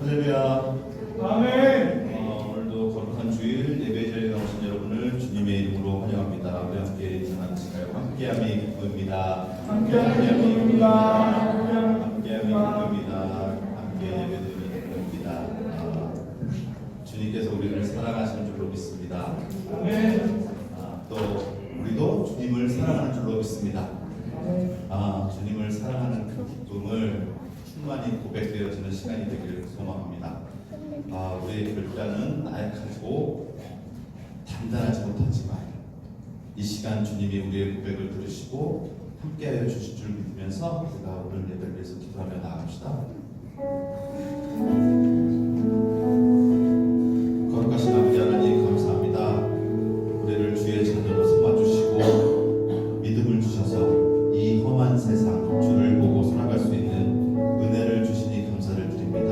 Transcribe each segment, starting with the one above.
할렐루야. 아멘. 오늘도 거룩한 주일 예배 자리에 나오신 여러분을 주님의 이름으로 환영합니다. 우리 함께 전하실까요? 함께함이 기쁨입니다. 함께함이 기쁨입니다. 함께함이 기쁨입니다. 함께 예배드리는 기쁨입니다. 주님께서 우리를 사랑하시는 줄로 믿습니다. 아멘. 또 우리도 주님을 사랑하는 줄로 믿습니다. 주님을 사랑하는 그 기쁨을 충만히 고백되어지는 시간이 되기를 소망합니다. 우리의 결단은 나약하고 단단하지 못하지만 이 시간 주님이 우리의 고백을 들으시고 함께하여 주실 줄 믿으면서 우리가 오늘 예배를 위해서 기도하며 나갑시다. 거룩하신 아버지 하나님 감사합니다. 우리를 주의 자녀로 삼아주시고 믿음을 주셔서 이 험한 세상 주를 보고 살아갈 수 있는 은혜를 주시니 감사를 드립니다.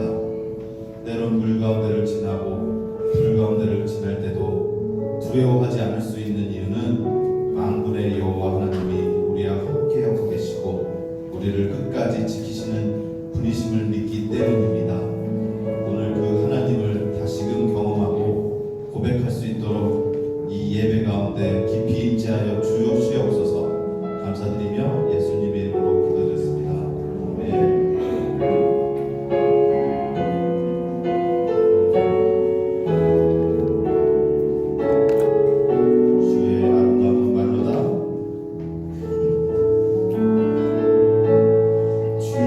때론 물 가운데를 지나고 불 가운데를 지날 때도 두려워하지 않을 수 있는 이유는 만군의 여호와 하나님이 우리와 함께하고 계시고 우리를 끝까지 지키시는 분이심을 믿기 때문입니다. 오늘 그 하나님을 다시금 경험하고 고백할 수 있도록 이 예배 가운데 깊이 임재하여 주옵시옵소서. 감사드리며 예수님의 이름으로 기도드렸습니다. 아멘. 주의 아름다운 말로다. 주의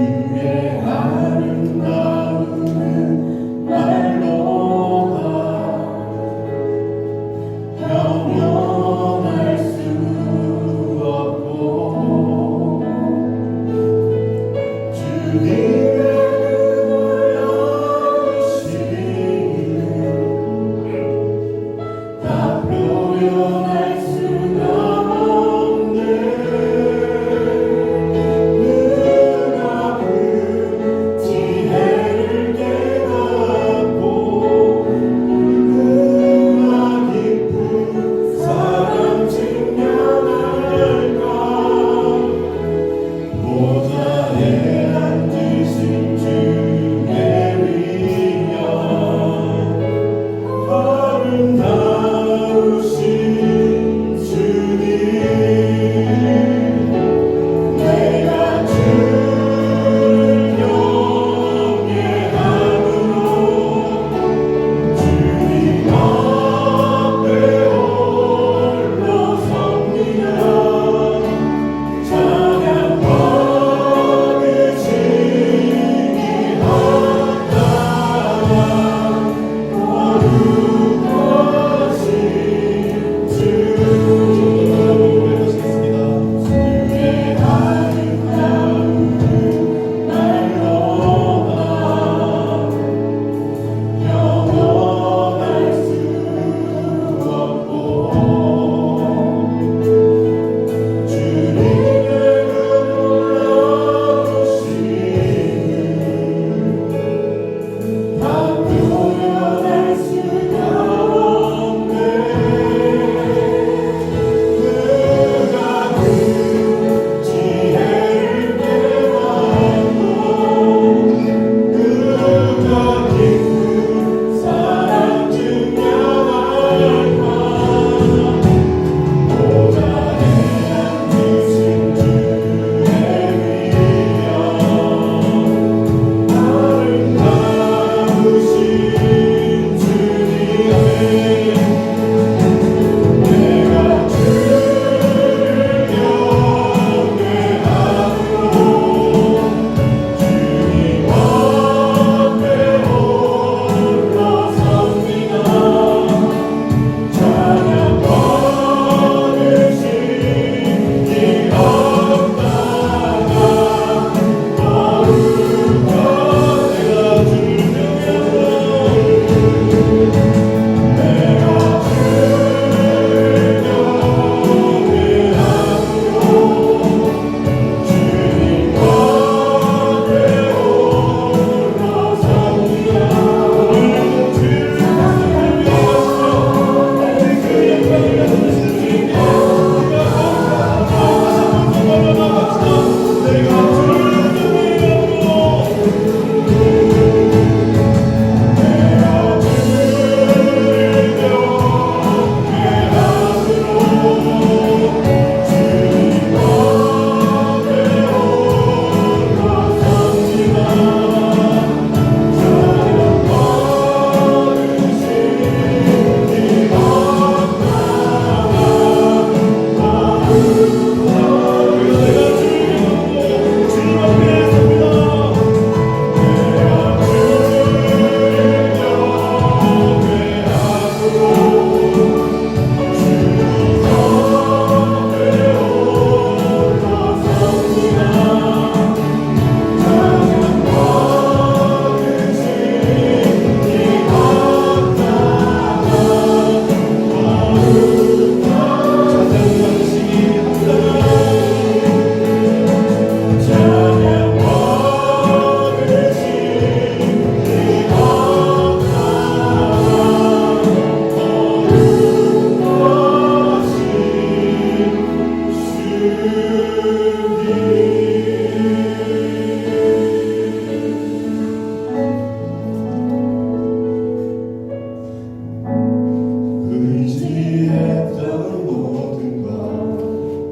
의지했던 모든 것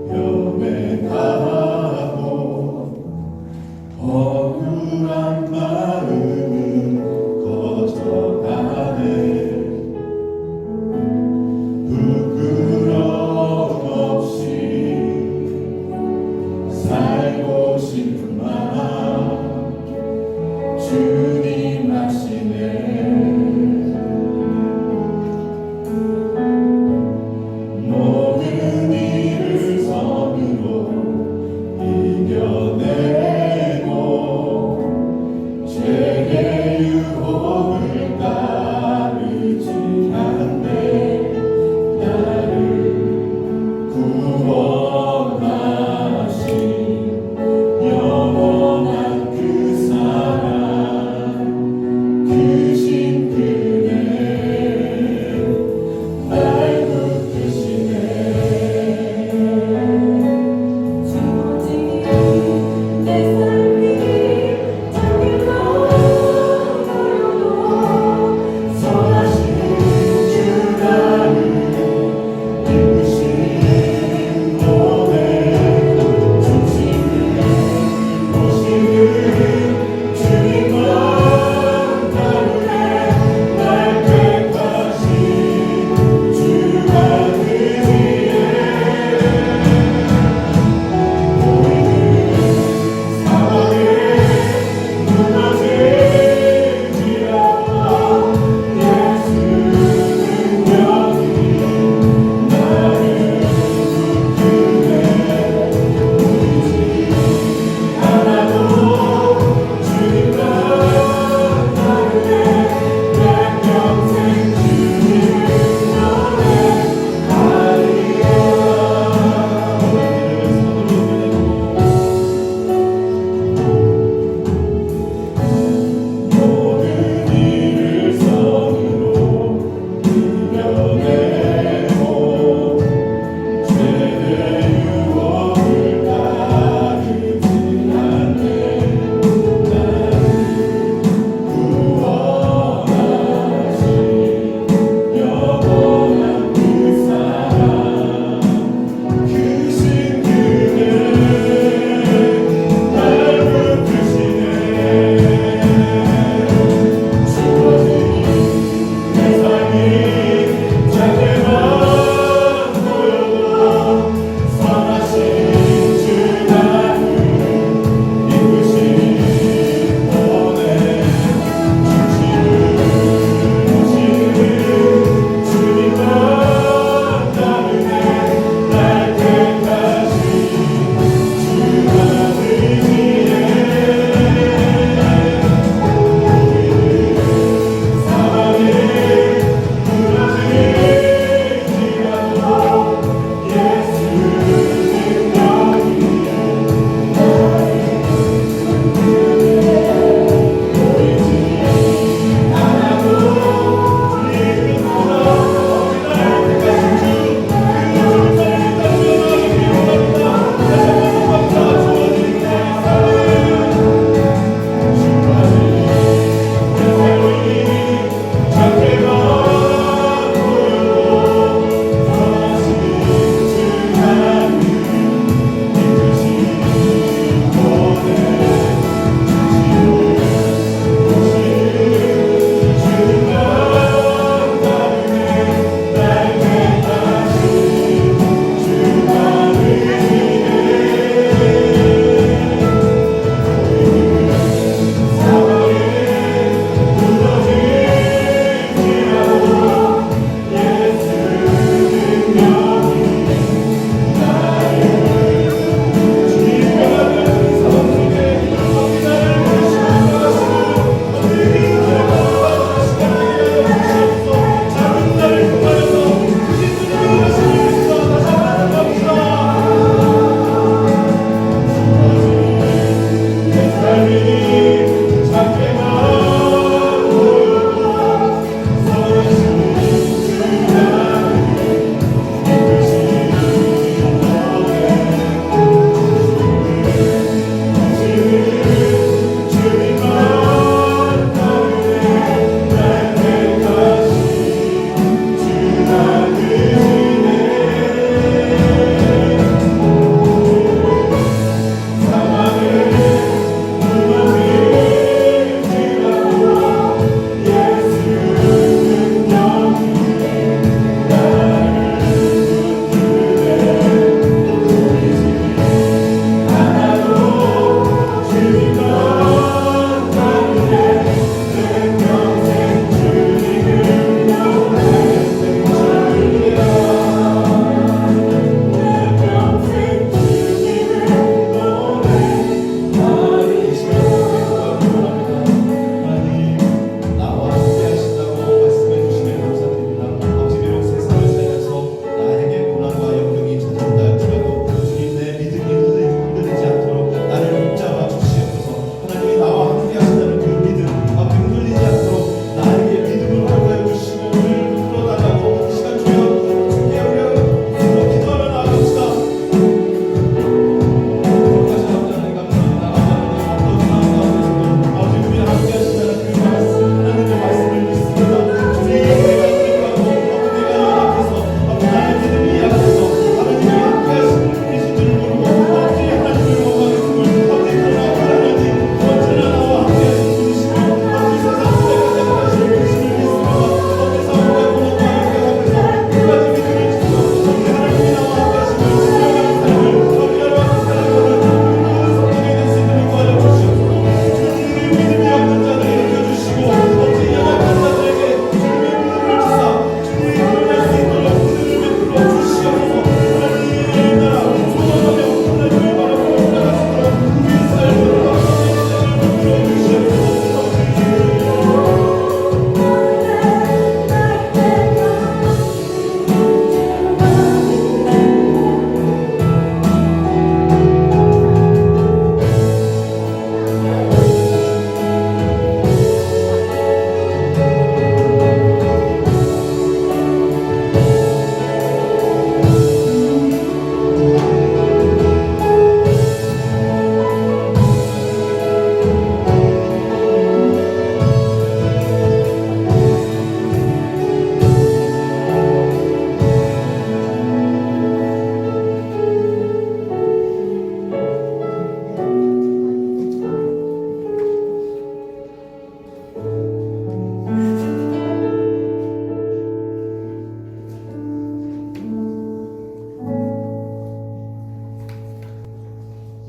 변해가고 억울한 마음은 거져가네. 부끄러움 없이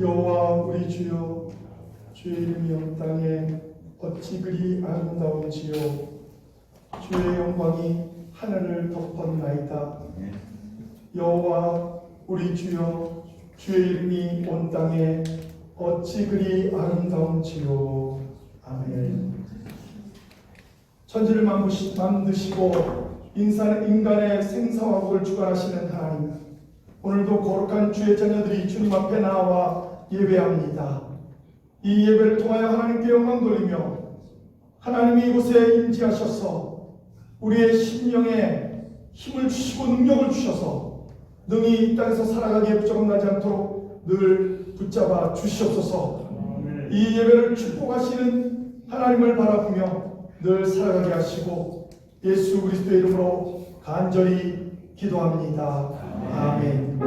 여호와 우리 주여, 주의 이름이 온 땅에 어찌 그리 아름다운지요. 주의 영광이 하늘을 덮었나이다. 여호와 우리 주여, 주의 이름이 온 땅에 어찌 그리 아름다운지요. 아멘. 천지를 만드시고 인간의 생사화복을 주관하시는 하나님, 오늘도 거룩한 주의 자녀들이 주님 앞에 나와 예배합니다. 이 예배를 통하여 하나님께 영광 돌리며 하나님이 이곳에 임재하셔서 우리의 심령에 힘을 주시고 능력을 주셔서 능히 이 땅에서 살아가기에 부족함나지 않도록 늘 붙잡아 주시옵소서. 이 예배를 축복하시는 하나님을 바라보며 늘 살아가게 하시고 예수 그리스도의 이름으로 간절히 기도합니다. 아멘.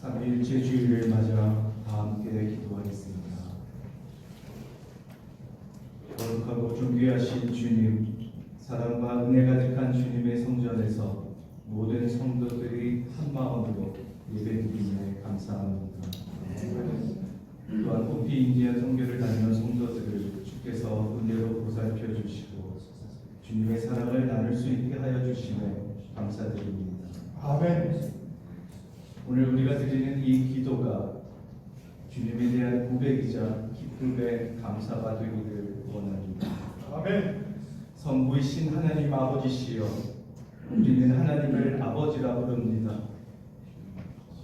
삼위일체 주일을 맞아 다 함께 기도하겠습니다. 거룩하고 존귀하신 주님, 사랑과 은혜 가득한 주님의 성전에서 모든 성도들이 한 마음으로 예배드리며 감사합니다. 또한 높이 인디안 성교를 다니는 성도들을 주께서 은혜로 보살펴 주시고 주님의 사랑을 나눌 수 있게 하여 주시며 감사드립니다. 아멘. 오늘 우리가 드리는 이 기도가 주님에 대한 고백이자 기쁨의 감사가 되기를 원합니다. 아멘. 성부이신 하나님 아버지시여, 우리는 하나님을 아버지라 부릅니다.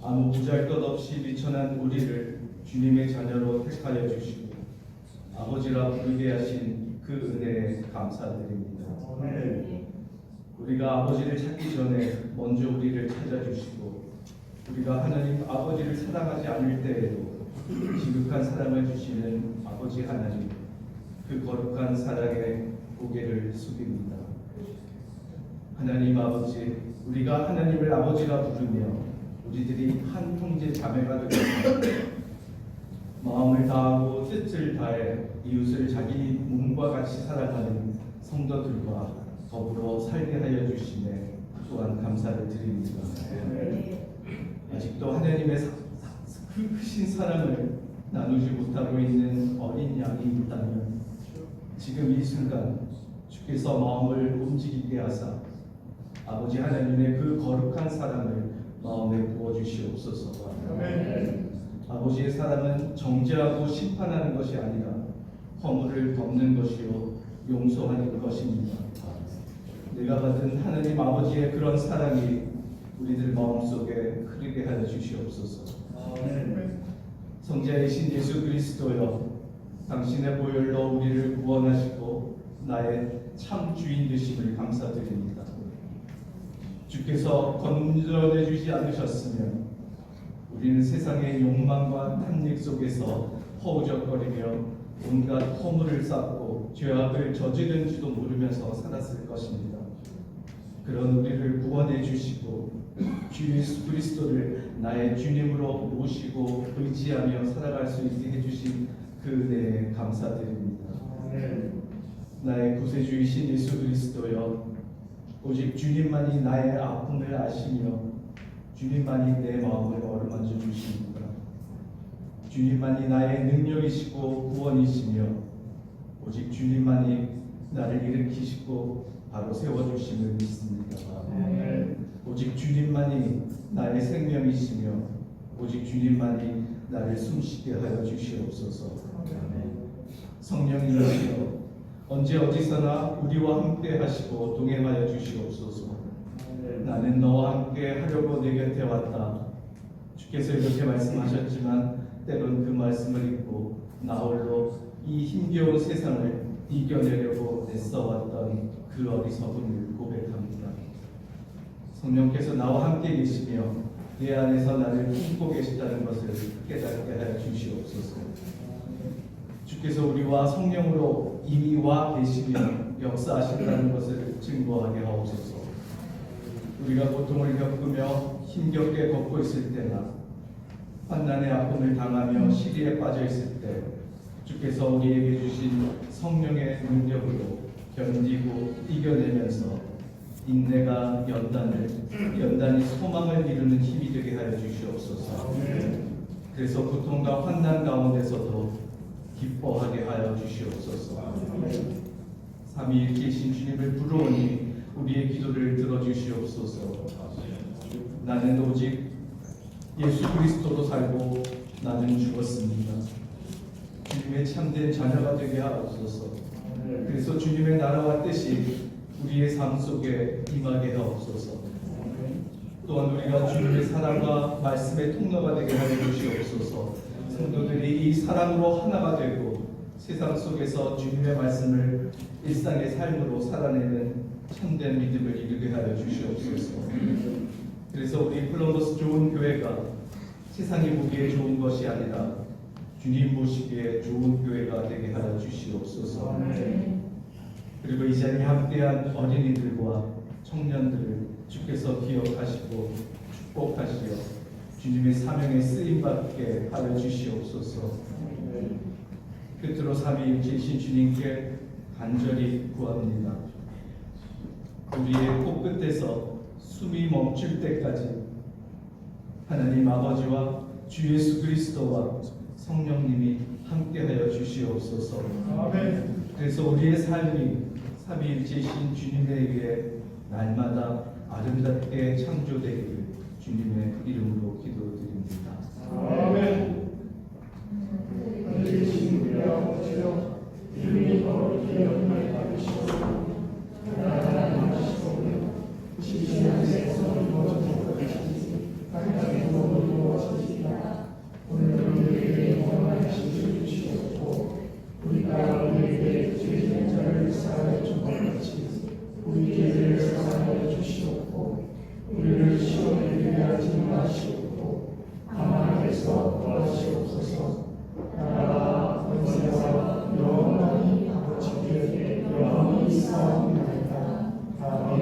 아무 보잘것 없이 미천한 우리를 주님의 자녀로 택하여 주시고 아버지라 부르게 하신 그 은혜에 감사드립니다. 아멘. 우리가 아버지를 찾기 전에 먼저 우리를 찾아주시고 우리가 하나님 아버지를 사랑하지 않을 때에도 지극한 사랑을 주시는 아버지 하나님, 그 거룩한 사랑에 고개를 숙입니다. 하나님 아버지, 우리가 하나님을 아버지라 부르며 우리들이 한 형제 자매가 되어서 마음을 다하고 뜻을 다해 이웃을 자기 몸과 같이 살아가는 성도들과 더불어 살게 하여 주시네 또한 감사를 드립니다. 아직도 하나님의 그 크신 사랑을 나누지 못하고 있는 어린 양이 있다면 지금 이 순간 주께서 마음을 움직이게 하사 아버지 하나님의 그 거룩한 사랑을 마음에 부어주시옵소서. 아멘. 아버지의 사랑은 정죄하고 심판하는 것이 아니라 허물을 덮는 것이요 용서하는 것입니다. 내가 받은 하나님 아버지의 그런 사랑이 우리들 마음속에 흐르게 하여 주시옵소서. 아멘. 성자이신 예수 그리스도여, 당신의 보혈로 우리를 구원하시고 나의 참 주인 되심을 감사드립니다. 주께서 건져내 주지 않으셨으면 우리는 세상의 욕망과 탐닉 속에서 허우적거리며 온갖 허물을 쌓고 죄악을 저지른지도 모르면서 살았을 것입니다. 그런 우리를 구원해 주시고 주 예수 그리스도를 나의 주님으로 모시고 의지하며 살아갈 수 있게 해주신 그 은혜에 감사드립니다. 나의 구세주이신 예수 그리스도여, 오직 주님만이 나의 아픔을 아시며 주님만이 내 마음을 어루만져 주십니다. 주님만이 나의 능력이시고 구원이시며 오직 주님만이 나를 일으키시고 바로 세워주심을 믿습니다. 오직 주님만이 나의 생명이시며 오직 주님만이 나를 숨쉬게 하여 주시옵소서. 성령님이시여, 언제 어디서나 우리와 함께 하시고 동행하여 주시옵소서. 나는 너와 함께 하려고 내 곁에 왔다. 주께서 이렇게 말씀하셨지만 때론 그 말씀을 잊고 나 홀로 이 힘겨운 세상을 이겨내려고 애써왔던 그 어리석음을 고백합니다. 성령께서 나와 함께 계시며 내 안에서 나를 품고 계시다는 것을 깨닫게 하여 주시옵소서. 주께서 우리와 성령으로 이미 와 계시며 역사하신다는 것을 증거하게 하옵소서. 우리가 고통을 겪으며 힘겹게 걷고 있을 때나 환난의 아픔을 당하며 시리에 빠져 있을 때 주께서 우리에게 주신 성령의 능력으로 견디고 이겨내면서 인내가 연단이 소망을 이루는 힘이 되게 하여 주시옵소서. 그래서 고통과 환난 가운데서도 기뻐하게 하여 주시옵소서. 삼위일체이신 주님을 부르오니 우리의 기도를 들어주시옵소서. 나는 오직 예수 그리스도로 살고 나는 죽었습니다. 주님의 참된 자녀가 되게 하옵소서. 그래서 주님의 나라와 뜻이 우리의 삶 속에 임하게 하옵소서. 또한 우리가 주님의 사랑과 말씀의 통로가 되게 하여 주시옵소서. 성도들이 이 사랑으로 하나가 되고 세상 속에서 주님의 말씀을 일상의 삶으로 살아내는 참된 믿음을 이루게 하여 주시옵소서. 그래서 우리 콜럼버스 좋은 교회가 세상이 보기에 좋은 것이 아니라 주님 보시기에 좋은 교회가 되게 하여 주시옵소서. 그리고 이 자리에 함께한 어린이들과 청년들을 주께서 기억하시고 축복하시어 주님의 사명에 쓰임받게 하여 주시옵소서. 끝으로 삼위일체이신 주님께 간절히 구합니다. 우리의 코끝에서 숨이 멈출 때까지 하나님 아버지와 주 예수 그리스도와 성령님이 함께하여 주시옵소서. 아멘. 그래서 우리의 삶이 삼위일체이신 주님에 의해 날마다 아름답게 창조되기를 주님의 이름으로 기도드립니다. 아멘. 하늘이신 우리 아버지여, 이름이 거룩히 여김을 받으시고 나라가 임하시고 주신 것에서 이루어지고 계시니 땅에도 이루어지리라. 오늘 우리에게 원하신 주시옵고 우리가 우리에게 죄진 자를 사하여 준 것 같이 우리 죄를 사하여 주시옵고 우리를 시험에 들게 하지 마시옵고 다만에서 구하시옵소서. 나라와 권세와 영원히 아버지께 영원히 있사옵나이다. 아멘.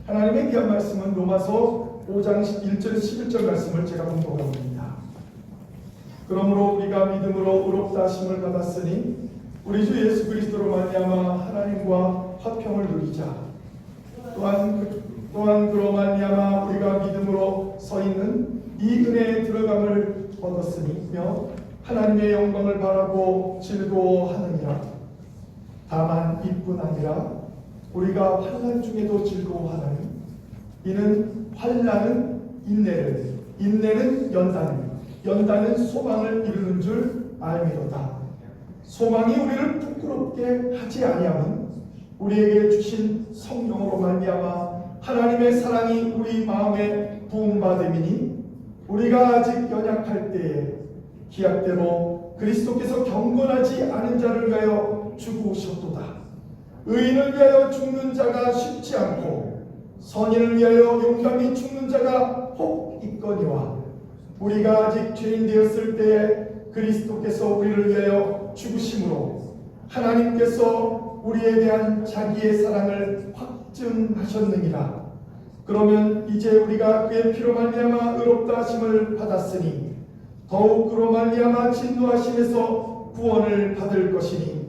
하나님의 귀한 말씀은 로마서 5장 1절 11절 말씀을 제가 공독합니다. 그러므로 우리가 믿음으로 의롭다 하심을 받았으니 우리 주 예수 그리스도로 말미암아 하나님과 화평을 누리자. 또한 그로 말미암아 우리가 믿음으로 서 있는 이 은혜에 들어감을 얻었으니며 하나님의 영광을 바라고 즐거워하느니라. 다만 이뿐 아니라 우리가 환난 중에도 즐거워하나니 이는 환난은 인내를, 인내는 연단을, 연단은 소망을 이루는 줄 알미로다. 소망이 우리를 부끄럽게 하지 아니함은 우리에게 주신 성령으로 말미암아 하나님의 사랑이 우리 마음에 부음받음이니 우리가 아직 연약할 때에 기약대로 그리스도께서 경건하지 않은 자를 위하여 죽으셨도다. 의인을 위하여 죽는 자가 쉽지 않고 선인을 위하여 용감히 죽는 자가 혹 있거니와 우리가 아직 죄인 되었을 때에 그리스도께서 우리를 위하여 죽으심으로 하나님께서 우리에 대한 자기의 사랑을 확증하셨느니라. 그러면 이제 우리가 그의 피로 말미암아 의롭다 하심을 받았으니 더욱 그로 말미암아 진노하심에서 구원을 받을 것이니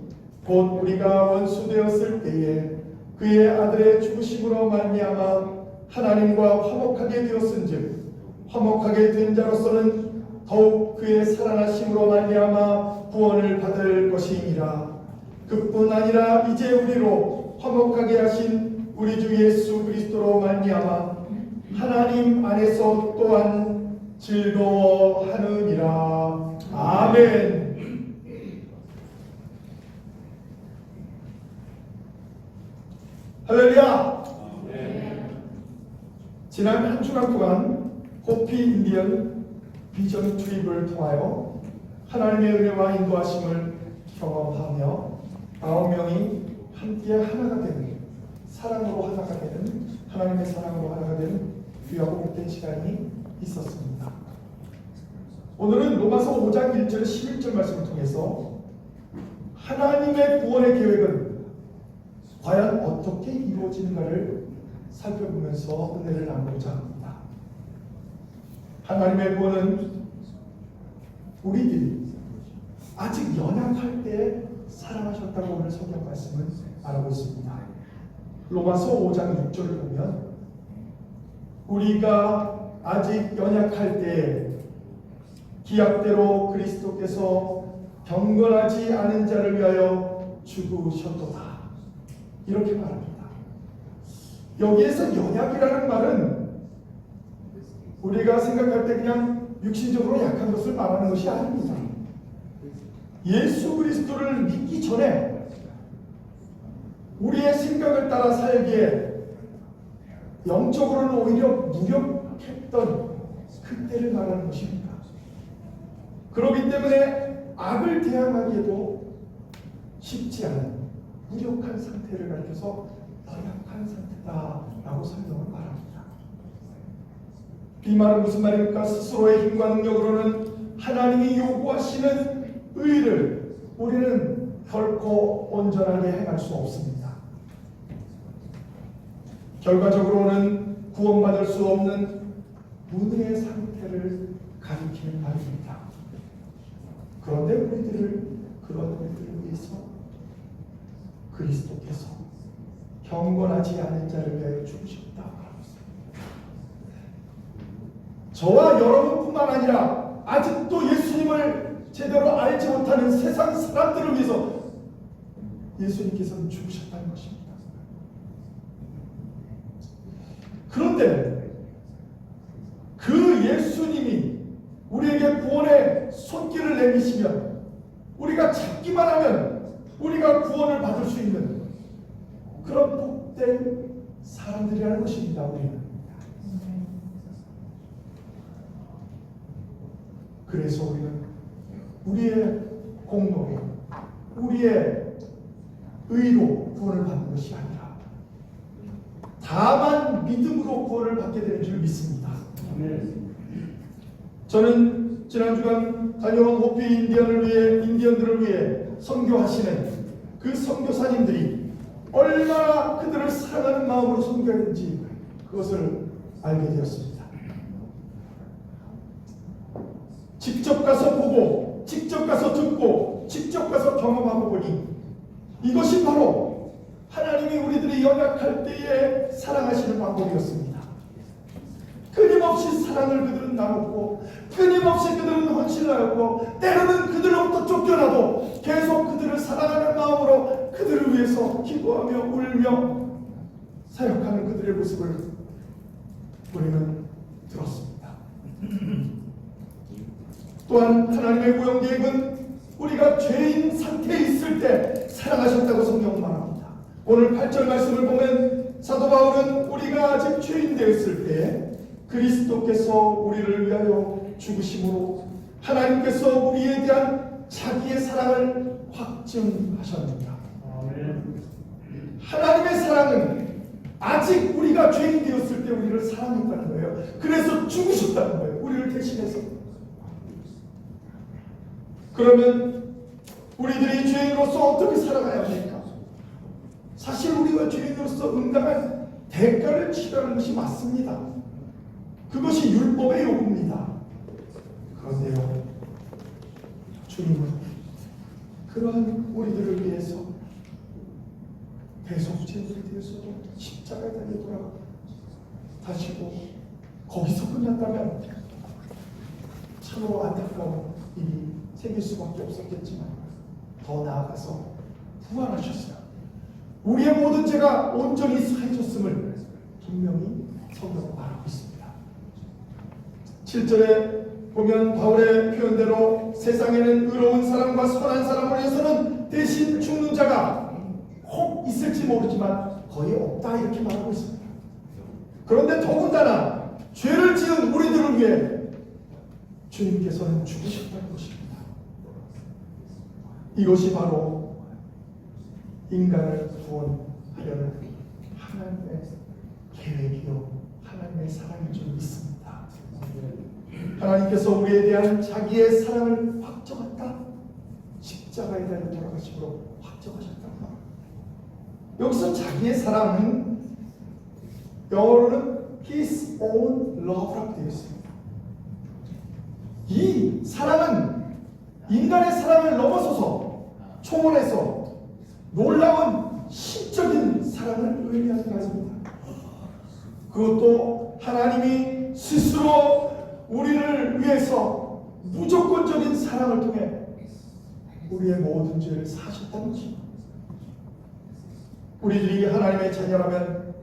곧 우리가 원수 되었을 때에 그의 아들의 죽으심으로 말미암아 하나님과 화목하게 되었은즉 화목하게 된 자로서는 더욱 그의 살아나심으로 말미암아 구원을 받을 것이니라. 그뿐 아니라 이제 우리로 화목하게 하신 우리 주 예수 그리스도로 말미암아 하나님 안에서 또한 즐거워하느니라. 아멘. 할렐루야. 지난 한 주간 동안 호피 인디언 비전 트립을 통하여 하나님의 은혜와 인도하심을 경험하며 9명이 함께 하나가 되는, 사랑으로 하나가 되는, 하나님의 사랑으로 하나가 되는 귀하고 복된 시간이 있었습니다. 오늘은 로마서 5장 1절 11절 말씀을 통해서 하나님의 구원의 계획은 과연 어떻게 이루어지는가를 살펴보면서 은혜를 나누고자 합니다. 하나님의 구원은 우리들이 아직 연약할 때 사랑하셨다고 오늘 성경 말씀을 말하고 있습니다. 로마서 5장 6절을 보면 우리가 아직 연약할 때 기약대로 그리스도께서 경건하지 않은 자를 위하여 죽으셨도다. 이렇게 말합니다. 여기에서 연약이라는 말은 우리가 생각할 때 그냥 육신적으로 약한 것을 말하는 것이 아닙니다. 예수 그리스도를 믿기 전에 우리의 생각을 따라 살기에 영적으로는 오히려 무력했던 그때를 말하는 것입니다. 그렇기 때문에 악을 대항하기에도 쉽지 않은 무력한 상태를 가리켜서 연약한 상태다라고 설명을 말합니다. 이 말은 무슨 말입니까? 스스로의 힘과 능력으로는 하나님이 요구하시는 의를 우리는 결코 온전하게 행할 수 없습니다. 결과적으로는 구원받을 수 없는 무능의 상태를 가리키는 말입니다. 그런데 그런 우리들을 위해서 그리스도께서 경건하지 않은 자를 위하여 죽으셨다 말하고 있습니다. 저와 여러분뿐만 아니라 아직도 예수님을 제대로 알지 못하는 세상 사람들을 위해서 예수님께서는 죽으셨다는 것입니다. 그런데 그 예수님이 우리에게 구원의 손길을 내미시면 우리가 찾기만 하면 우리가 구원을 받을 수 있는 그런 복된 사람들이라는 것입니다. 그래서 우리는 우리의 공로로 우리의 의로 구원을 받는 것이 아니라 다만 믿음으로 구원을 받게 되는 줄 믿습니다. 저는 지난 주간 다녀온 호피 인디언들을 위해 선교하시는 그 선교사님들이 얼마나 그들을 사랑하는 마음으로 선교했는지 그것을 알게 되었습니다. 직접 가서 보고, 직접 가서 듣고, 직접 가서 경험하고 보니 이것이 바로 하나님이 우리들이 연약할 때에 사랑하시는 방법이었습니다. 끊임없이 사랑을 그들은 나눴고, 끊임없이 그들은 헌신을 하였고, 때로는 그들로부터 쫓겨나도 계속 그들을 사랑하는 마음으로 그들을 위해서 기도하며 울며 사역하는 그들의 모습을 우리는 들었습니다. 또한 하나님의 구원 계획은 우리가 죄인 상태에 있을 때 사랑하셨다고 성경은 말합니다. 오늘 8절 말씀을 보면 사도 바울은 우리가 아직 죄인 되었을 때 그리스도께서 우리를 위하여 죽으심으로 하나님께서 우리에 대한 자기의 사랑을 확증하셨습니다. 하나님의 사랑은 아직 우리가 죄인 되었을 때 우리를 사랑했다는 거예요. 그래서 죽으셨다는 거예요. 우리를 대신해서. 그러면 우리들이 죄인으로서 어떻게 살아가야 합니까? 사실 우리가 죄인으로서 응당한 대가를 치르는 것이 맞습니다. 그것이 율법의 요구입니다. 그런데요, 주님은 그러한 우리들을 위해서 대속죄물에 대해서도 십자가에 달려 돌아가시고 거기서 끝났다면 참으로 안타까운 일이 생길 수밖에 없었겠지만 더 나아가서 부활하셨어요. 우리의 모든 죄가 온전히 사해졌음을 분명히 성경은 말하고 있습니다. 7절에 보면 바울의 표현대로 세상에는 의로운 사람과 선한 사람을 위해서는 대신 죽는 자가 혹 있을지 모르지만 거의 없다 이렇게 말하고 있습니다. 그런데 더군다나 죄를 지은 우리들을 위해 주님께서는 죽으셨다는 것입니다. 이것이 바로 인간을 구원하려는 하나님의 계획이요 하나님의 사랑인 줄 믿습니다. 하나님께서 우리에 대한 자기의 사랑을 확정했다. 십자가에 달려 돌아가심으로 확정하셨다. 여기서 자기의 사랑은 영어로는 His own love라고 되어 있습니다. 이 사랑은 인간의 사랑을 넘어서서 초월해서 놀라운 신적인 사랑을 의미하는 것입니다. 그것도 하나님이 스스로 우리를 위해서 무조건적인 사랑을 통해 우리의 모든 죄를 사하셨다는 것입니다. 우리들이 하나님의 자녀라면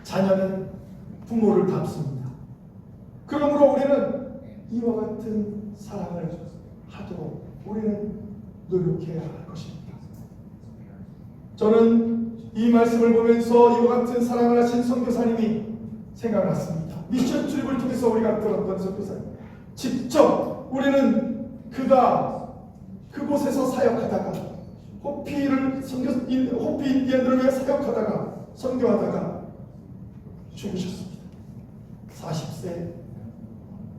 자녀는 부모를 닮습니다. 그러므로 우리는 이와 같은 사랑을 하도록 우리는 노력해야 할 것입니다. 저는 이 말씀을 보면서 이와 같은 사랑을 하신 선교사님이 생각났습니다. 미션 트립을 통해서 우리가 들었던 선교사님. 직접 우리는 그가 그곳에서 사역하다가 호피 인디언들을 위해 사역하다가 선교하다가 죽으셨습니다. 40세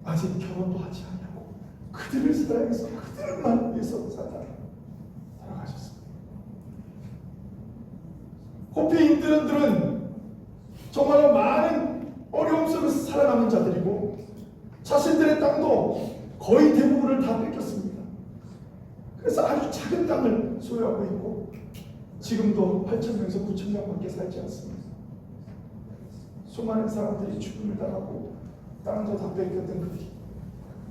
아직 결혼도 하지 않고 그들을 사랑해서 그들만 위해서 살다가 돌아가셨습니다. 호피 인디언들은 정말로 많은 어려움 속에서 살아남은 자들이고 자신들의 땅도 거의 대부분을 다 뺏겼습니다. 그래서 아주 작은 땅을 소유하고 있고 지금도 8,000명에서 9,000명밖에 살지 않습니다. 수많은 사람들이 죽음을 당하고 땅도 다 뺏겼던 그들이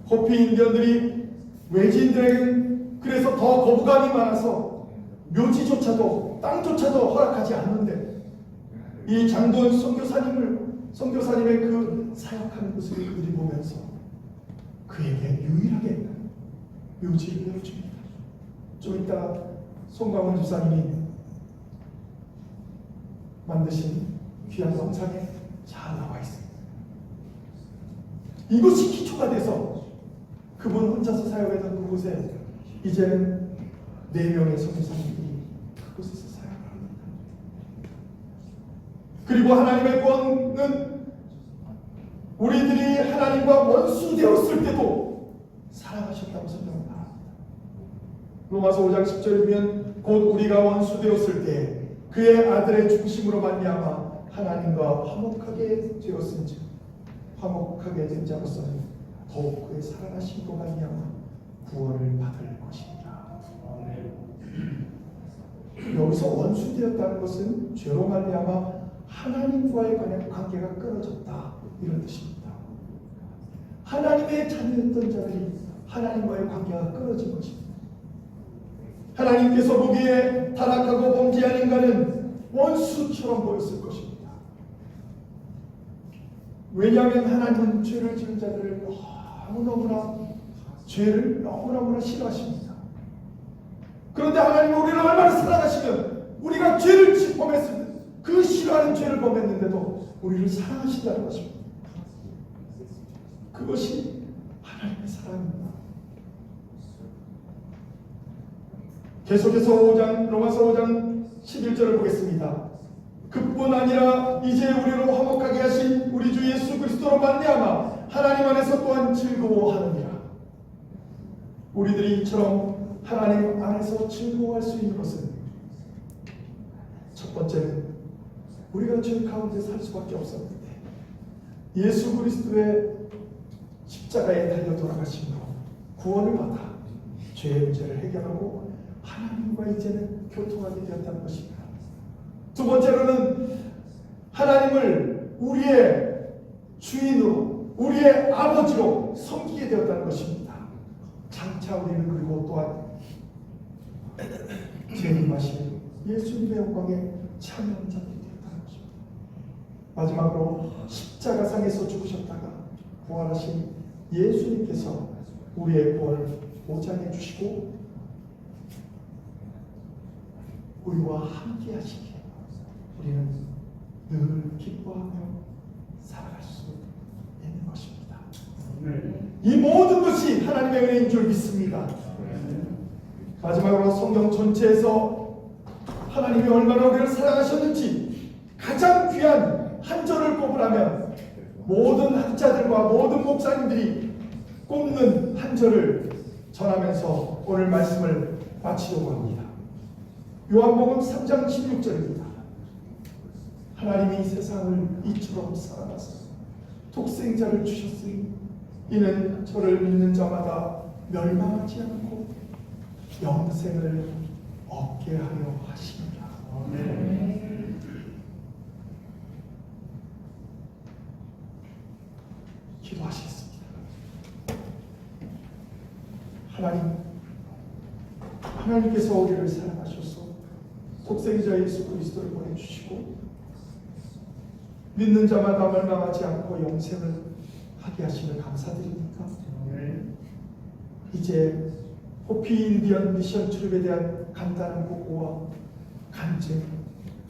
호피 인디언들이 외지인들에게는 그래서 더 거부감이 많아서 묘지조차도 땅조차도 허락하지 않는데 이 장도연 선교사님의 그 사역하는 모습을 그들이 보면서 그에게 유일하게 묘지를 열어줍니다. 좀 이따 송광훈 주사님이 만드신 귀한 영상에 잘 나와 있습니다. 이것이 기초가 돼서 그분 혼자서 사역하던 그곳에 이제는 4명의 선교사님들이 그곳에서 사역을 합니다. 그리고 하나님의 구원은 우리들이 하나님과 원수 되었을 때도 사랑하셨다고 설명합니다. 로마서 5장 10절에 보면 곧 우리가 원수 되었을 때 그의 아들의 죽으심으로 말미암아 하나님과 화목하게 되었은즉 화목하게 된 자로서는 더욱 그의 살아나심으로 말미암아 구원을 받을 것입니다. 여기서 원수되었다는 것은 죄로 말미암아 하나님과의 관계가 끊어졌다 이런 뜻입니다. 하나님의 자녀였던 자들이 하나님과의 관계가 끊어진 것입니다. 하나님께서 보기에 타락하고 범죄한 인간은 원수처럼 보였을 것입니다. 왜냐하면 하나님은 죄를 지은 자들을 너무너무나 싫어하십니다. 그런데 하나님은 우리를 얼마나 사랑하시면 우리가 죄를 범했을 때 그 싫어하는 죄를 범했는데도 우리를 사랑하신다는 것입니다. 그것이 하나님의 사랑입니다. 계속해서 로마서 5장 11절을 보겠습니다. 그뿐 아니라 이제 우리로 화목하게 하신 우리 주 예수 그리스도로 말미암아 하나님 안에서 또한 즐거워하느니라. 우리들이 이처럼 하나님 안에서 즐거워할 수 있는 것은 첫 번째는 우리가 죄 가운데 살 수밖에 없었는데 예수 그리스도의 십자가에 달려 돌아가심으로 구원을 받아 죄의 문제를 해결하고 하나님과 이제는 교통하게 되었다는 것입니다. 두 번째로는 하나님을 우리의 주인으로 우리의 아버지로 섬기게 되었다는 것입니다. 장차 우리는 그리고 또한 재림하신 예수님의 영광에 참여한 자들이 되었다는 것입니다. 마지막으로 십자가상에서 죽으셨다가 부활하신 예수님께서 우리의 구원을 보장해 주시고 우리와 함께 하시기에 우리는 늘 기뻐하며 살아갈 수 있는 것입니다. 이 모든 것이 하나님의 은혜인 줄 믿습니다. 마지막으로 성경 전체에서 하나님이 얼마나 우리를 사랑하셨는지 가장 귀한 한 절을 꼽으라면 모든 학자들과 모든 목사님들이 꼽는 한 절을 전하면서 오늘 말씀을 마치려고 합니다. 요한복음 3장 16절입니다. 하나님이 세상을 이처럼 사랑하사 독생자를 주셨으니 이는 저를 믿는 자마다 멸망하지 않고 영생을 얻게 하려 하십니다. 아멘. 기도하시겠습니다. 하나님께서 우리를 사랑하셔서 독생자 예수 그리스도를 보내주시고 믿는 자마다 멸망하지 않고 영생을 하게 하심을 감사드립니다. 이제 호피 인디언 미션 출입에 대한 간단한 보고와 간증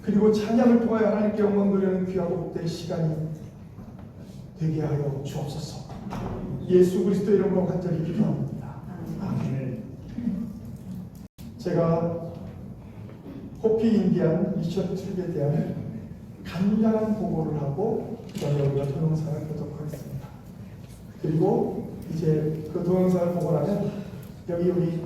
그리고 찬양을 통하여 하나님께 영광 돌리는 귀하고 복된 시간이 되게 하여 주옵소서. 예수 그리스도 이름으로 간절히 기도합니다. 아멘. 제가 호피 인디안 미션 출입에 대한 간단한 보고를 하고 그다음에 우리가 동영상을 보도록 하겠습니다. 그리고 이제 그 동영상을 보고 나면 여기 우리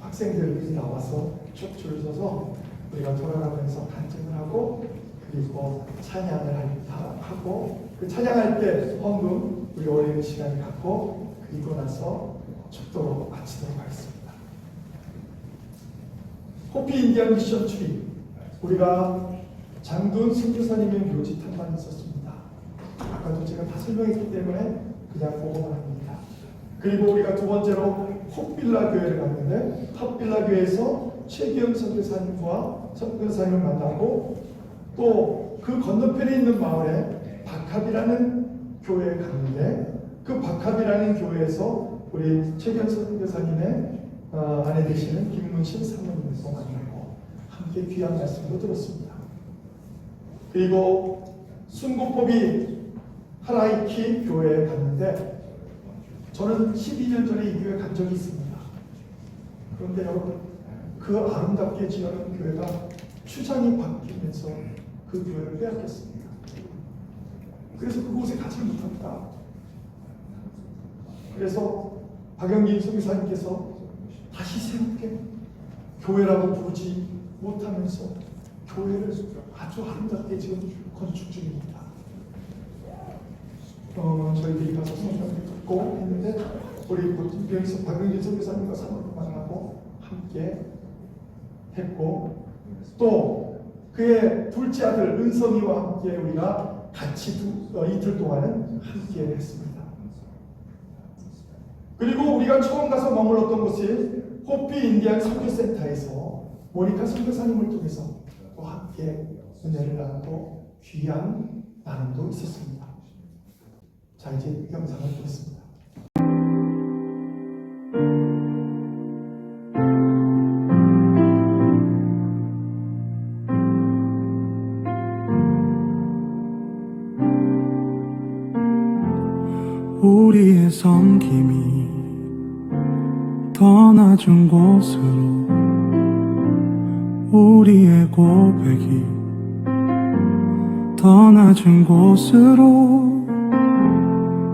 학생들이 나와서 쭉 줄을 서서 우리가 돌아가면서 간증을 하고 그리고 찬양을 하고 그 찬양할 때 헌금 우리 올리는 시간을 갖고 그리고 나서 축도로 마치도록 하겠습니다. 호피 인디안 미션 출입 우리가 장돈 선교사님의 묘지 탐방이 있었습니다. 아까도 제가 다 설명했기 때문에 그냥 보고만 합니다. 그리고 우리가 두 번째로 헛빌라 교회를 갔는데 헛빌라 교회에서 최기영 선교사님과 선교사님을 만나고 또 그 건너편에 있는 마을에 박합이라는 교회에 갔는데 그 박합이라는 교회에서 우리 최기영 선교사님의 아내 되시는 김문신 사모님을 만나고 함께 귀한 말씀도 들었습니다. 그리고 순국법이 하라이키 교회에 갔는데 저는 12년 전에 이 교회 간 적이 있습니다. 그런데 여러분 그 아름답게 지어놓은 교회가 추장이 바뀌면서 그 교회를 빼앗겼습니다. 그래서 그곳에 가지 못합니다. 그래서 박영진 선교사님께서 다시 새롭게 교회라고 부르지 못하면서 교회를 아주 아름답게 지금 건축 중입니다. 저희들이 가서 성경을 듣고 했는데 우리 여기서 박영진 선교사님과 사모님 만나고 함께 했고 또 그의 둘째 아들 은성이와 함께 우리가 같이 이틀 동안은 함께 했습니다. 그리고 우리가 처음 가서 머물렀던 곳이 호피 인디안 선교센터에서 모니카 선교사님을 통해서 또 함께 은혜를 나누고 귀한 나눔도 있었습니다. 자, 이제 영상을 보겠습니다. 우리의 섬김이 더 낮은 곳으로 우리의 고백이 더 낮은 곳으로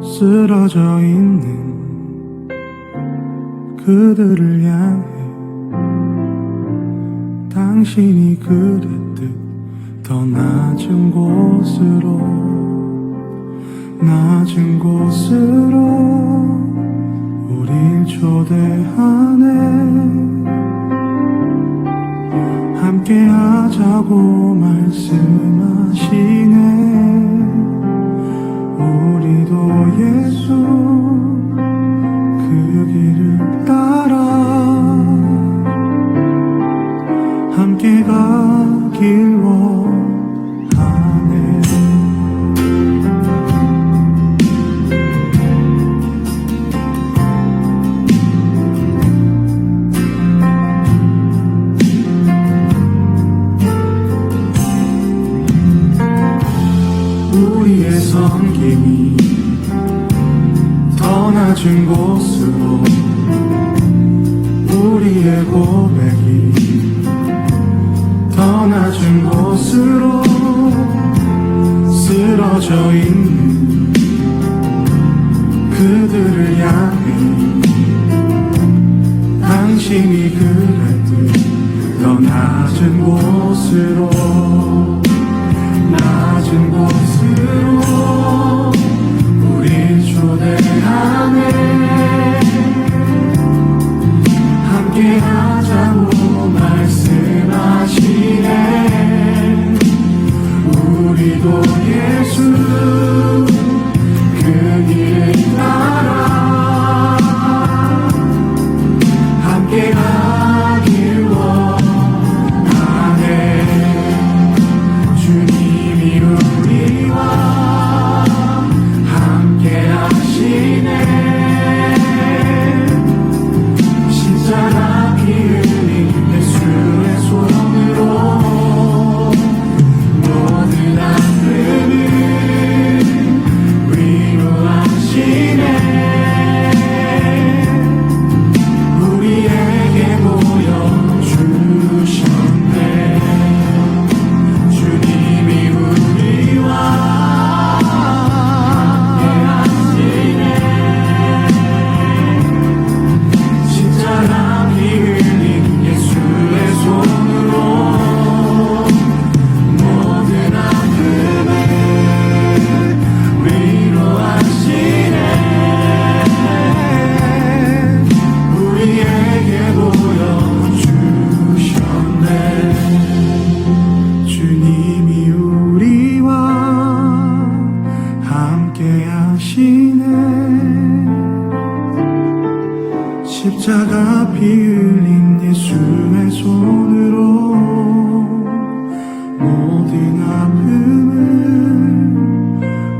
쓰러져 있는 그들을 향해 당신이 그랬듯 더 낮은 곳으로 우릴 초대하네. 함께 하자고 말씀하시네. 우리도 예수 그 길을 따라 함께 가길 원하네. 우리의 섬김이 더 낮은 곳으로 우리의 고백이 더 낮은 곳으로 쓰러져 있는 그들을 향해 당신이 그랬듯 더 낮은 곳으로 우릴 초대하네. 함께 하자고 말씀하시네. 우리도 예수 그 길을 따라 함께 가길 원하네. 주님이 우리와 함께 하시네. 십자가 피 흘린 예수의 손으로 모든 아픔을 위로하시네. 우리에게 보여주셨네. 주님이 우리와 함께 하시네. 십자가 피 흘린 예수의 손으로 모든 아픔을 위로하시네. 우리에게 보여주셨네. 주님이 우리와 함께 하시네. 십자가 피 흘린 예수의 손으로 모든 아픔을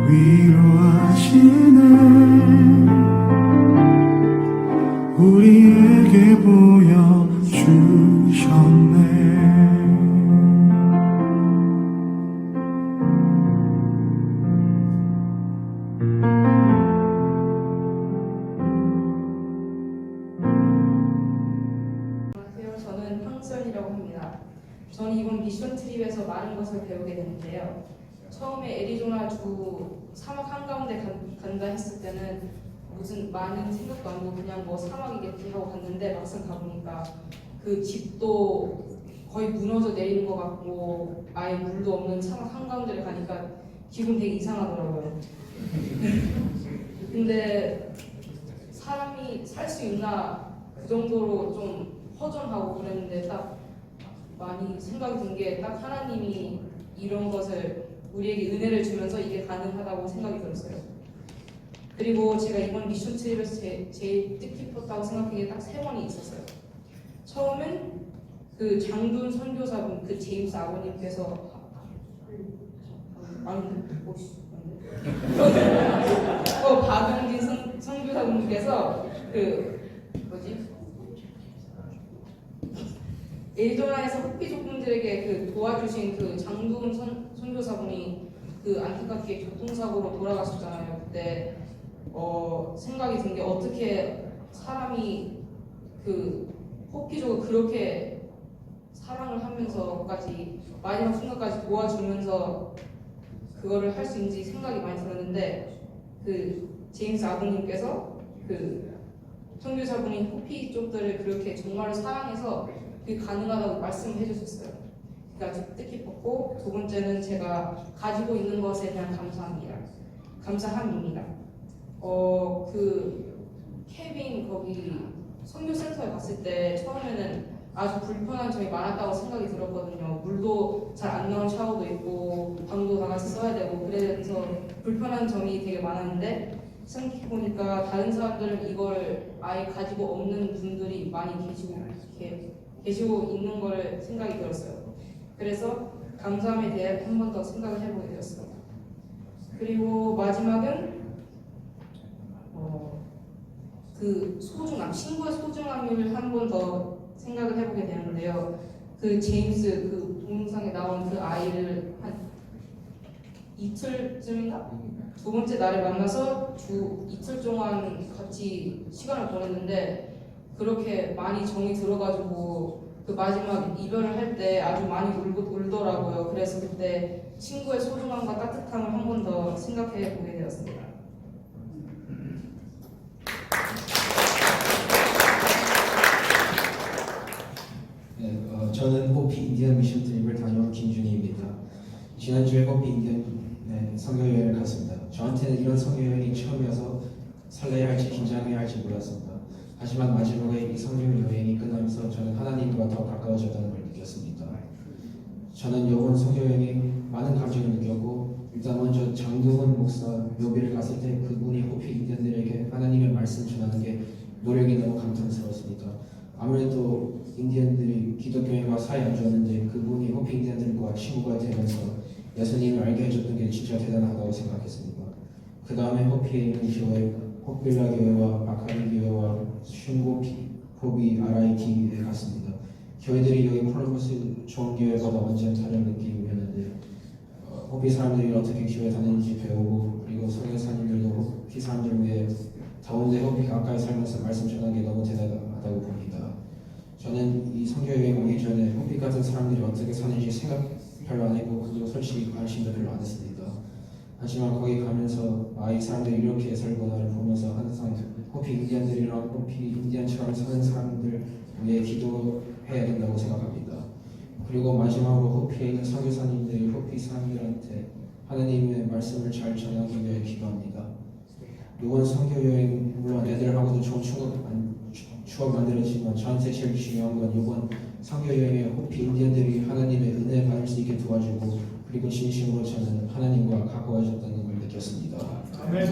위로하시네. 우리에게 보여주셨네. 안녕하세요. 저는 황수연이라고 합니다. 저는 이번 미션 트립에서 많은 것을 배우게 됐는데요. 처음에 애리조나 주 사막 한가운데 간다 했을 때는 무슨 많은 생각도 안 하고 그냥 뭐 사막이겠지 하고 갔는데 막상 가보니까 그 집도 거의 무너져 내리는 것 같고 아예 물도 없는 사막 한가운데를 가니까 기분 되게 이상하더라고요. 근데 사람이 살 수 있나 그 정도로 좀 허전하고 그랬는데 딱 많이 생각이 든 게 딱 하나님이 이런 것을 우리에게 은혜를 주면서 이게 가능하다고 생각이 들었어요. 그리고 제가 이번 미션 트립에서 제일 뜻깊었다고 생각한 게 딱 3번이 있었어요. 처음은 그 장둔 선교사분 그 제임스 아버님께서 박영진 선교사분께서 그 뭐지 애리조나에서 흑비족 분들에게 그 도와주신 그 장둔 선교사분이 그 안타깝게 교통사고로 돌아가셨잖아요. 그때 생각이 든 게 어떻게 사람이 그 흑비족을 그렇게 사랑을 하면서까지 마지막 순간까지 도와주면서 그거를 할 수 있는지 생각이 많이 들었는데 그 제임스 아버님께서 그 선교사분이 호피 쪽들을 그렇게 정말로 사랑해서 그게 가능하다고 말씀해 주셨어요. 그게 아주 뜻깊었고 두 번째는 제가 가지고 있는 것에 대한 감사함입니다. 그 케빈 거기 선교센터에 갔을 때 처음에는 아주 불편한 점이 많았다고 생각이 들었거든요. 물도 잘 안 나온 샤워도 있고 방도 다 같이 써야 되고 그래서 불편한 점이 되게 많았는데 생각해보니까 다른 사람들은 이걸 아예 가지고 없는 분들이 많이 계시고 있는 걸 생각이 들었어요. 그래서 감사함에 대해 한 번 더 생각을 해보게 되었어요. 그리고 마지막은 그 소중함, 친구의 소중함을 한 번 더 생각을 해보게 되는데요. 그 제임스 그 동영상에 나온 그 아이를 한 이틀쯤인가? 두 번째 날에 만나서 이틀 동안 같이 시간을 보냈는데 그렇게 많이 정이 들어가지고 그 마지막 이별을 할 때 아주 많이 울더라고요. 그래서 그때 친구의 소중함과 따뜻함을 한 번 더 생각해 보게 되었습니다. 저는 호피 인디언 미션 트립을 다녀온 김준희입니다. 지난주에 호피 인디언 선교 여행을 갔습니다. 저한테는 이런 선교 여행이 처음이어서 설레야 할지 긴장해야 할지 몰랐습니다. 하지만 마지막에 이 선교 여행이 끝나면서 저는 하나님과 더 가까워졌다는 걸 느꼈습니다. 저는 이번 선교 여행에 많은 감정을 느꼈고 일단 먼저 장두훈 목사 묘비를 갔을 때 그분이 호피 인디언들에게 하나님의 말씀 전하는 게 노력이 너무 감탄스러웠습니다. 아무래도 인디언들이 기독교인과 사이 안 좋았는데 그분이 호피 인디언들과 친구가 되면서 예수님을 알게 해줬던 게 진짜 대단하다고 생각했습니다. 그 다음에 호피에 있는 교회, 호빌라 교회와 마카리 교회와 슌고비 RIT에 갔습니다. 교회들이 여기 콜럼버스 좋은 교회보다 완전 다른 느낌이었는데 호피 사람들이 어떻게 교회 다니는지 배우고 그리고 선교사님들도 호피 사람들 위해 더운데 호피 가까이 살면서 말씀 전하는 게 너무 대단하다고 봅니다. 저는 이 선교 여행 오기 전에 호피 같은 사람들이 어떻게 사는지 생각 별로 안 했고 그리고 솔직히 관심도 별로 안 했습니다. 하지만 거기 가면서 이 사람들이 이렇게 살구나를 보면서 항상 호피 인디언들이랑 호피 인디언처럼 사는 사람들 위해 기도해야 된다고 생각합니다. 그리고 마지막으로 호피에 있는 선교사님들이 호피 사람들한테 하나님의 말씀을 잘 전하기 위해 기도합니다. 이번 선교 여행 물론 애들하고도 좋은 추억 만들었지만 저한테 제일 중요한 건 이번 선교 여행에 호피 인디언들이 하나님의 은혜 받을 수 있게 도와주고 그리고 진심으로 저는 하나님과 가까워졌다는 걸 느꼈습니다. 아멘.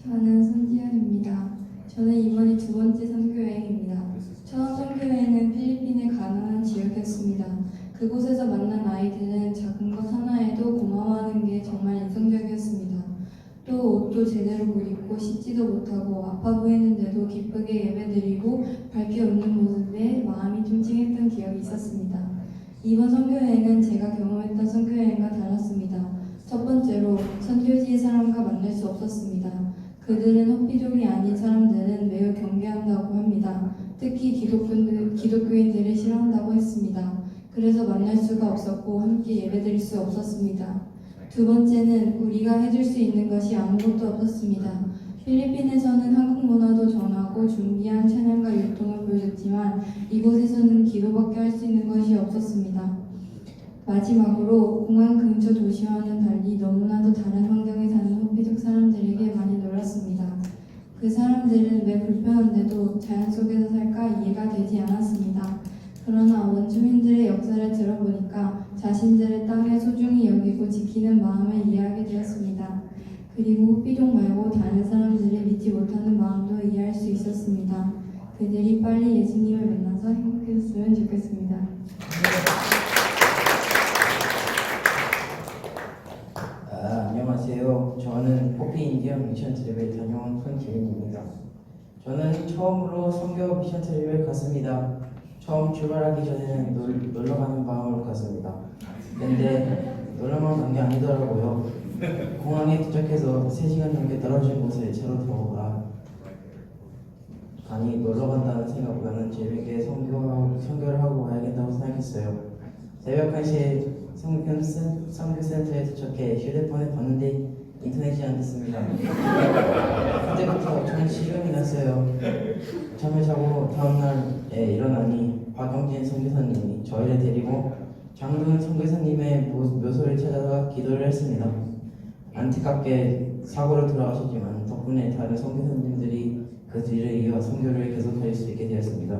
저는 손지연입니다. 저는 이번이 두 번째 선교여행입니다. 처음 선교여행은 필리핀의 가나안 지역이었습니다. 그곳에서 만난 아이들은 작은 것 하나에도 고마워하는 게 정말 인상적이었습니다. 또 옷도 제대로 못 입고 씻지도 못하고 아파 보이는데도 기쁘게 예배드리고 밝게 웃는 모습에 마음이 좀 찡했던 기억이 있었습니다. 이번 선교여행은 제가 경험했던 선교여행과 달랐습니다. 첫 번째로 선교지의 사람과 만날 수 없었습니다. 그들은 호피족이 아닌 사람들은 매우 경계한다고 합니다. 특히 기독교인들을 싫어한다고 했습니다. 그래서 만날 수가 없었고 함께 예배드릴 수 없었습니다. 두 번째는 우리가 해줄 수 있는 것이 아무것도 없었습니다. 필리핀에서는 한국 문화도 전하고 준비한 찬양과 율동을 보여줬지만 이곳에서는 기도밖에 할 수 있는 것이 없었습니다. 마지막으로 공항 근처 도시와는 달리 너무나도 다른 환경에 사는 호피족 사람들에게 많이 놀랐습니다. 그 사람들은 왜 불편한데도 자연 속에서 살까 이해가 되지 않았습니다. 그러나 원주민들의 역사를 들어보니까 자신들의 땅을 소중히 여기고 지키는 마음을 이해하게 되었습니다. 그리고 호피족 말고 다른 사람들을 믿지 못하는 마음도 이해할 수 있었습니다. 그들이 빨리 예수님을 만나서 행복해졌으면 좋겠습니다. 안녕하세요. 저는 호피 인디언 미션 트립을 다녀온 손재민입니다. 저는 처음으로 선교 미션 트립을 갔습니다. 처음 출발하기 전에는 놀러 가는 마음으로 갔습니다. 근데 놀러만 간 게 아니더라고요. 공항에 도착해서 3시간 정도 떨어진 곳에 차로 들어가 가니 놀러 간다는 생각보다는 재밌게 선교를 하고 와야겠다고 생각했어요. 새벽 1시에 선교센터에 도착해 휴대폰을 봤는데 인터넷이 안 됐습니다. 그때부터 저는 시름이 났어요. 잠을 자고 다음날에 일어나니 박영진 선교사님이 저희를 데리고 장도연 선교사님의 묘소를 찾아가 기도를 했습니다. 안타깝게 사고로 돌아가셨지만 덕분에 다른 선교사님들이 그 뒤를 이어 선교를 계속할 수 있게 되었습니다.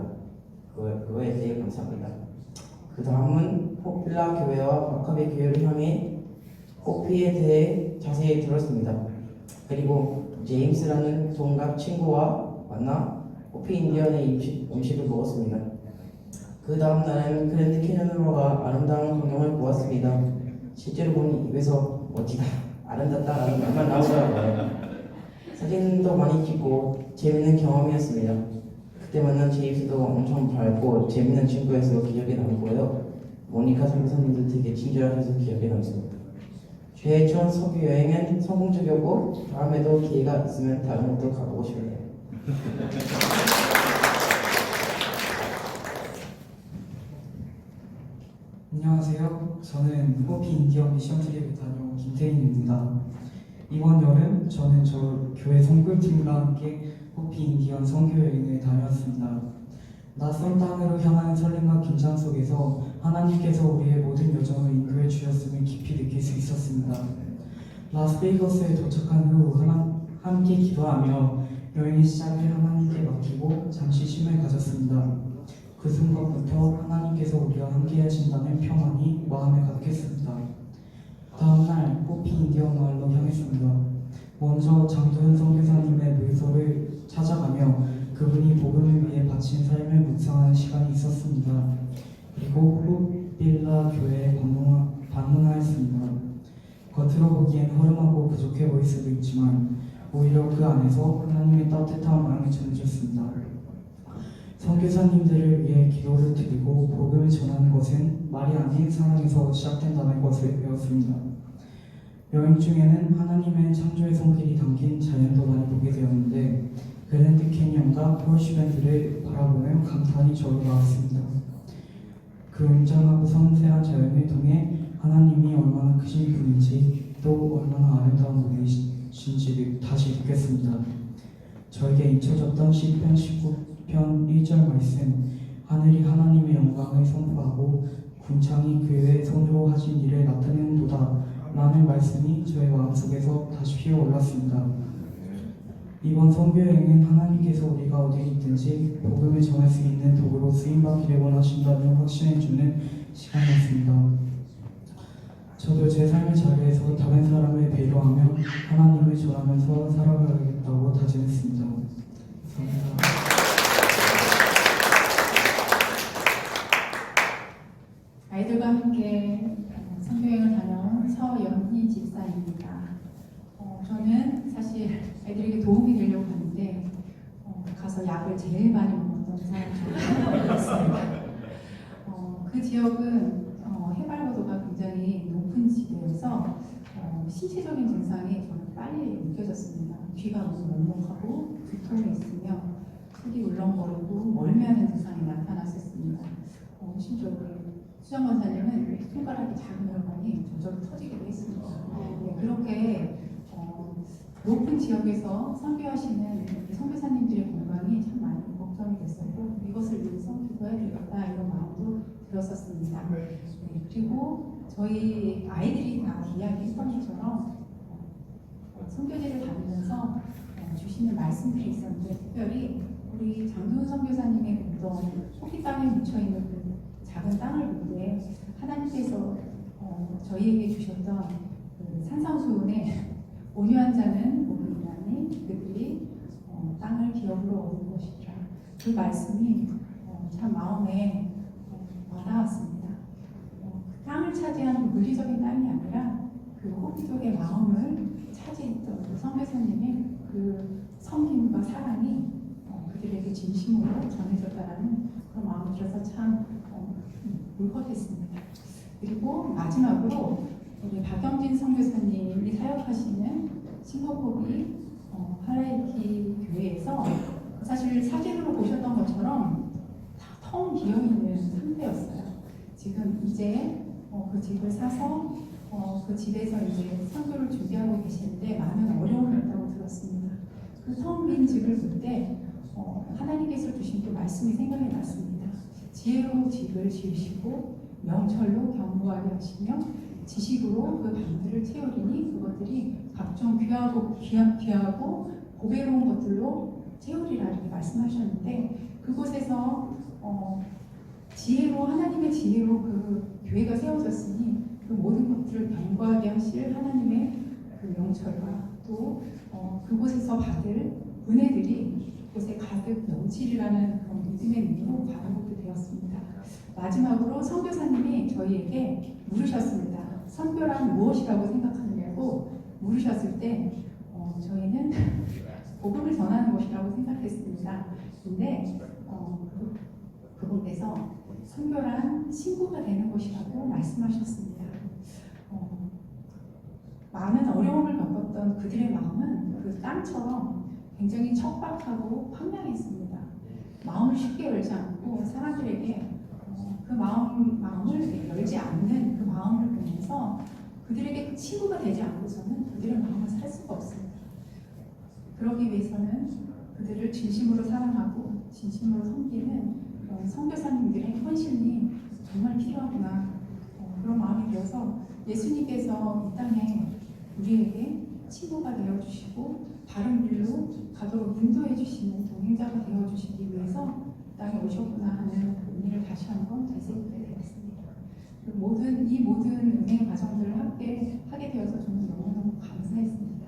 그거에 대해 감사합니다. 그 다음은 호필라 교회와 마카베 교회를 향해 호피에 대해 자세히 들었습니다. 그리고 제임스라는 동갑 친구와 만나 호피 인디언의 음식을 먹었습니다. 그 다음 날에는 그랜드 캐년으로 가 아름다운 광경을 보았습니다. 실제로 보니 입에서 멋지다, 아름답다라는 말만 나오더라고요. 사진도 많이 찍고 재밌는 경험이었습니다. 그때 만난 제임스도 엄청 밝고 재밌는 친구여서 기억에 남고요. 모니카 선생님도 되게 친절하셔서 기억에 남습니다. 제 첫 선교 여행은 성공적이었고 다음에도 기회가 있으면 다른 곳도 가보고 싶네요. 안녕하세요. 저는 호피 인디언 미션 트립을 다녀온 김태인입니다. 이번 여름 저는 저 교회 선교팀과 함께 호피 인디언 선교여행을 다녀왔습니다. 낯선 땅으로 향하는 설렘과 긴장 속에서 하나님께서 우리의 모든 여정을 인도해 주셨음을 깊이 느낄 수 있었습니다. 라스베이거스에 도착한 후 함께 기도하며 여행의 시작을 하나님께 맡기고 잠시 쉼을 가졌습니다. 그 순간부터 하나님께서 우리와 함께 하신다는 평안이 마음에 가득했습니다. 다음날 호피 인디언 마을로 향했습니다. 먼저 장도연 선교사님의 묘소를 찾아가며 그분이 복음을 위해 바친 삶을 묵상하는 시간이 있었습니다. 그리고 호필라 교회에 방문하였습니다. 겉으로 보기엔 허름하고 부족해 보일 수도 있지만 오히려 그 안에서 하나님의 따뜻한 마음이 전해졌습니다. 선교사님들을 위해 기도를 드리고 복음을 전하는 것은 말이 아닌 사랑에서 시작된다는 것을 배웠습니다. 여행 중에는 하나님의 창조의 손길이 담긴 자연도 많이 보게 되었는데 그랜드 캐니언과 폴시밴드를 바라보며 감탄이 절로 나왔습니다. 그 웅장하고 섬세한 자연을 통해 하나님이 얼마나 크신 분인지 또 얼마나 아름다운 분이신지를 다시 느꼈습니다. 저에게 잊혀졌던 시편 19편 1절 말씀, 하늘이 하나님의 영광을 선포하고 궁창이 그의 손으로 하신 일을 나타내는도다 라는 말씀이 저의 마음속에서 다시 피어올랐습니다. 이번 선교여행은 하나님께서 우리가 어디에 있든지 복음을 전할 수 있는 도구로 쓰임받기를 원하신다는 확신해주는 시간이었습니다. 저도 제 삶의 자리에서 다른 사람을 배려하며 하나님을 전하면서 살아가야겠다고 다짐했습니다. 감사합니다. 아이들과 함께 선교여행을 다녀온 서영희 집사입니다. 저는 사실 애들에게 도움이 되려고 하는데 가서 약을 제일 많이 먹었던 사람 중에 하나였어요. 그 지역은 해발고도가 굉장히 높은 지대여서 신체적인 증상이 저는 빨리 느껴졌습니다. 귀가 너무 먹먹하고 두통이 있으며 속이 울렁거리고 멀미하는 증상이 나타났었습니다. 심지어 수정 권사님은 손가락이 작은 혈관이 저절로 터지기도 했습니다. 그렇게 높은 지역에서 선교하시는 선교사님들의 건강이 참 많이 걱정이 됐었고 이것을 위해서 기도해야 되겠다 이런 마음도 들었었습니다. 네, 그리고 저희 아이들이 다 이야기했던 것처럼 선교지를 다니면서 주시는 말씀들이 있었는데 특별히 우리 장도훈 선교사님의 묻던 호피 땅에 묻혀있는 그 작은 땅을 볼 때 하나님께서 저희에게 주셨던 그 산상수훈에 온유한 자는 모르리라니 그들이 땅을 기업으로 얻는 것이라 그 말씀이 참 마음에 와닿았습니다. 그 땅을 차지한 물리적인 땅이 아니라 그 호피족의 마음을 차지했던 그 선교사님의 그 섬김과 사랑이 그들에게 진심으로 전해졌다라는 그런 마음이 들어서 참 울컥했습니다. 그리고 마지막으로 우리 박영진 선교사님이 사역하시는 싱가포르 할라이키 교회에서 사실 사진으로 보셨던 것처럼 다 텅 비어있는 상태였어요. 지금 이제 그 집을 사서 그 집에서 이제 선교를 준비하고 계시는데 많은 어려움이 있다고 들었습니다. 그 텅 빈 집을 볼 때 하나님께서 주신 그 말씀이 생각이 났습니다. 지혜로 집을 지으시고 명철로 견고하게 하시며 지식으로 그 방들을 채우리니 그것들이 각종 귀하고 보배로운 것들로 채우리라 이렇게 말씀하셨는데 그곳에서 지혜로 하나님의 지혜로 그 교회가 세워졌으니 그 모든 것들을 견고하게 하실 하나님의 그 명철과 또 그곳에서 받을 은혜들이 그곳에 가득 넘치리라는 그런 믿음의 눈으로 바라보게 되었습니다. 마지막으로 선교사님이 저희에게 물으셨습니다. 선교란 무엇이라고 생각하느냐고 물으셨을 때 저희는 복음을 전하는 것이라고 생각했습니다. 근데 그분께서 선교란 신부가 되는 것이라고 말씀하셨습니다. 많은 어려움을 겪었던 그들의 마음은 그 땅처럼 굉장히 척박하고 황량했습니다. 마음을 쉽게 열지 않고 사람들에게 그 마음을 열지 않는 그 마음을 보면서 그들에게 친구가 되지 않고서는 그들의 마음을 살 수가 없습니다. 그러기 위해서는 그들을 진심으로 사랑하고 진심으로 섬기는 선교사님들의 헌신이 정말 필요하구나 그런 마음이 들어서 예수님께서 이 땅에 우리에게 친구가 되어주시고 바른 길로 가도록 인도해 주시는 동행자가 되어주시기 위해서 땅에 오셨구나 하는 의미를 다시 한번 되새기게 되었습니다. 이 모든 은혜 과정들을 함께 하게 되어서 저는 너무너무 감사했습니다.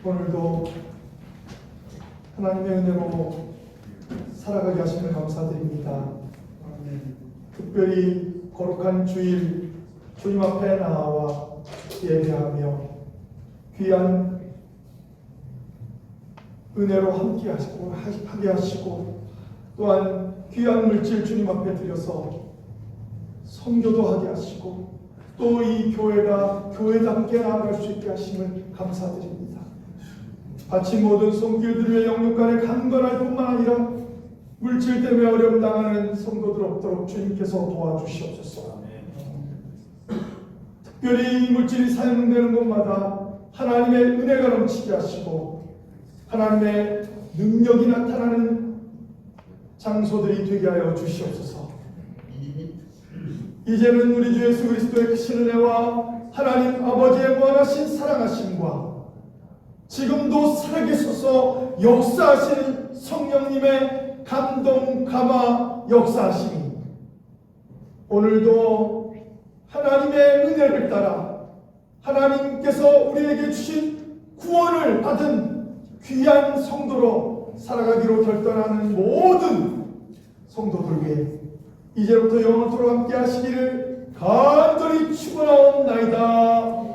오늘도 하나님의 은혜로 살아가게 하심을 감사드립니다. 특별히 거룩한 주일 주님 앞에 나와 예배하며 귀한 은혜로 하게 하시고 또한 귀한 물질 주님 앞에 드려서 선교도 하게 하시고 또 이 교회가 교회답게 나아갈 수 있게 하심을 감사드립니다. 마치 모든 손길들 위해 영육간에 강건할 뿐만 아니라 물질 때문에 어려움 당하는 성도들 없도록 주님께서 도와주시옵소서. 특별히 이 물질이 사용되는 곳마다 하나님의 은혜가 넘치게 하시고 하나님의 능력이 나타나는 장소들이 되게 하여 주시옵소서. 이제는 우리 주 예수 그리스도의 크신 은혜와 하나님 아버지의 무한하신 사랑하심과 지금도 살아계셔서 역사하시는 성령님의 감동 감화 역사하심이 오늘도 하나님의 은혜를 따라 하나님께서 우리에게 주신 구원을 받은 귀한 성도로 살아가기로 결단하는 모든 성도들에게 이제부터 영원토록 함께 하시기를 간절히 축원하옵나이다.